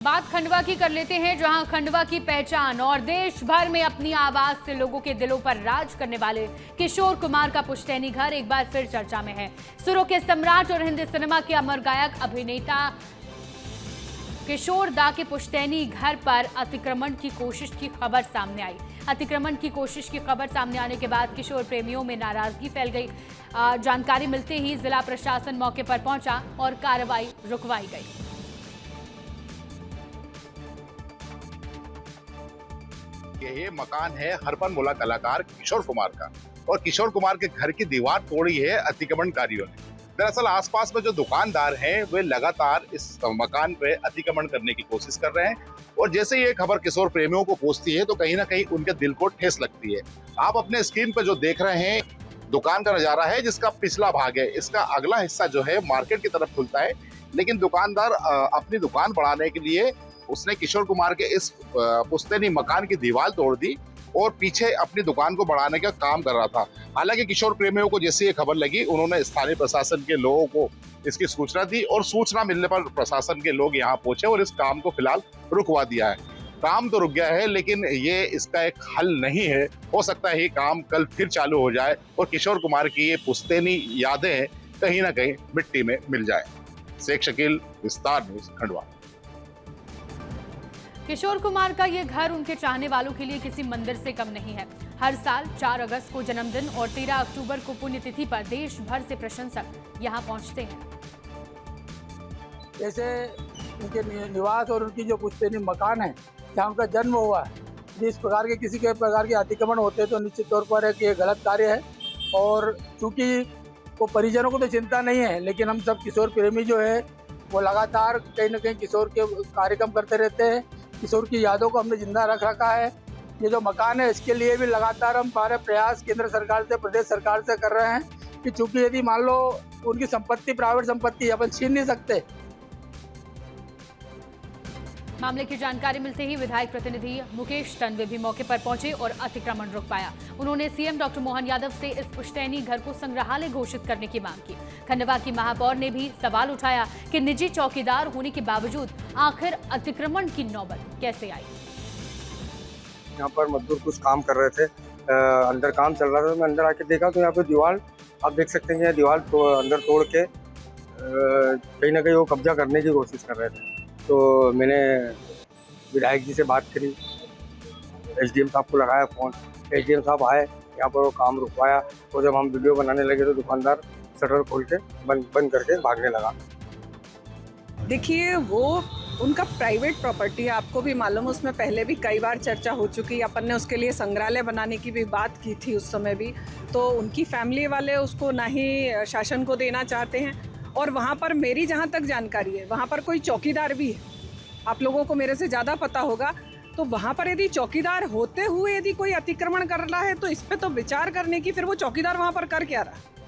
बात खंडवा की कर लेते हैं, जहां खंडवा की पहचान और देश भर में अपनी आवाज से लोगों के दिलों पर राज करने वाले किशोर कुमार का पुश्तैनी घर एक बार फिर चर्चा में है। सुरों के सम्राट और हिंदी सिनेमा के अमर गायक अभिनेता किशोर दा के पुश्तैनी घर पर अतिक्रमण की कोशिश की खबर सामने आई। अतिक्रमण की कोशिश की खबर सामने आने के बाद किशोर प्रेमियों में नाराजगी फैल गई। जानकारी मिलते ही जिला प्रशासन मौके पर पहुंचा और कार्रवाई रुकवाई गई। ये मकान है हरपन मुला कलाकार किशोर कुमार का, और किशोर कुमार के घर की दीवार तोड़ी है अतिक्रमणकारियों ने। दरअसल आसपास में जो दुकानदार हैं वे लगातार इस मकान पे अतिक्रमण करने की कोशिश कर रहे हैं, और जैसे ही ये खबर किशोर प्रेमियों को पहुंचती है तो कहीं ना कहीं उनके दिल को ठेस लगती है। आप अपने स्क्रीन पर जो देख रहे हैं दुकान का नजारा है, जिसका पिछला भाग है। इसका अगला हिस्सा जो है मार्केट की तरफ खुलता है, लेकिन दुकानदार अपनी दुकान बढ़ाने के लिए उसने किशोर कुमार के इस पुश्तैनी मकान की दीवार तोड़ दी और पीछे अपनी दुकान को बढ़ाने का काम कर रहा था। हालांकि किशोर प्रेमियों को जैसे ये खबर लगी, उन्होंने स्थानीय प्रशासन के लोगों को इसकी सूचना दी, और सूचना मिलने पर प्रशासन के लोग यहाँ पहुंचे और इस काम को फिलहाल रुकवा दिया है। काम तो रुक गया है, लेकिन ये इसका एक हल नहीं है। हो सकता है ये काम कल फिर चालू हो जाए और किशोर कुमार की ये पुश्तैनी यादें कहीं ना कहीं मिट्टी में मिल जाए। शेख शकील, विस्तार न्यूज, खंडवा। किशोर कुमार का ये घर उनके चाहने वालों के लिए किसी मंदिर से कम नहीं है। हर साल 4 अगस्त को जन्मदिन और 13 अक्टूबर को पुण्यतिथि पर देश भर से प्रशंसक यहाँ पहुँचते हैं। जैसे उनके निवास और उनकी जो पुश्तैनी मकान है जहाँ उनका जन्म हुआ है, जिस प्रकार के किसी के प्रकार के अतिक्रमण होते हैं तो निश्चित तौर पर है कि ये गलत कार्य है। और चूँकि वो परिजनों को तो चिंता नहीं है, लेकिन हम सब किशोर प्रेमी जो है वो लगातार कहीं ना कहीं किशोर के कार्यक्रम करते रहते हैं। किशोर की यादों को हमने जिंदा रख रखा है। ये जो मकान है इसके लिए भी लगातार हम सारे प्रयास केंद्र सरकार से, प्रदेश सरकार से कर रहे हैं कि चूंकि यदि मान लो उनकी संपत्ति प्राइवेट संपत्ति अपन छीन नहीं सकते। मामले की जानकारी मिलते ही विधायक प्रतिनिधि मुकेश तन्वे भी मौके पर पहुंचे और अतिक्रमण रुक पाया। उन्होंने सीएम डॉक्टर मोहन यादव से इस पुश्तैनी घर को संग्रहालय घोषित करने की मांग की। खंडवा की महापौर ने भी सवाल उठाया कि निजी चौकीदार होने के बावजूद आखिर अतिक्रमण की नौबत कैसे आई। यहाँ पर मजदूर कुछ काम कर रहे थे, अंदर काम चल रहा था। मैं अंदर आके देखा तो यहाँ पे दीवार आप देख सकते हैं, दीवार अंदर तोड़ के कहीं ना कहीं वो कब्जा करने की कोशिश कर रहे थे। तो मैंने विधायक जी से बात करी, एसडीएम साहब को लगाया फ़ोन। एसडीएम साहब आए, यहाँ पर वो काम रुकवाया, और जब हम वीडियो बनाने लगे तो दुकानदार शटर खोल के बंद करके भागने लगा। देखिए, वो उनका प्राइवेट प्रॉपर्टी है, आपको भी मालूम, उसमें पहले भी कई बार चर्चा हो चुकी है। अपन ने उसके लिए संग्रहालय बनाने की भी बात की थी उस समय भी। तो उनकी फैमिली वाले उसको ना ही शासन को देना चाहते हैं, और वहाँ पर मेरी जहाँ तक जानकारी है वहाँ पर कोई चौकीदार भी है। आप लोगों को मेरे से ज़्यादा पता होगा। तो वहाँ पर यदि चौकीदार होते हुए यदि कोई अतिक्रमण कर रहा है तो इस पे तो विचार करने की, फिर वो चौकीदार वहाँ पर कर क्या रहा है।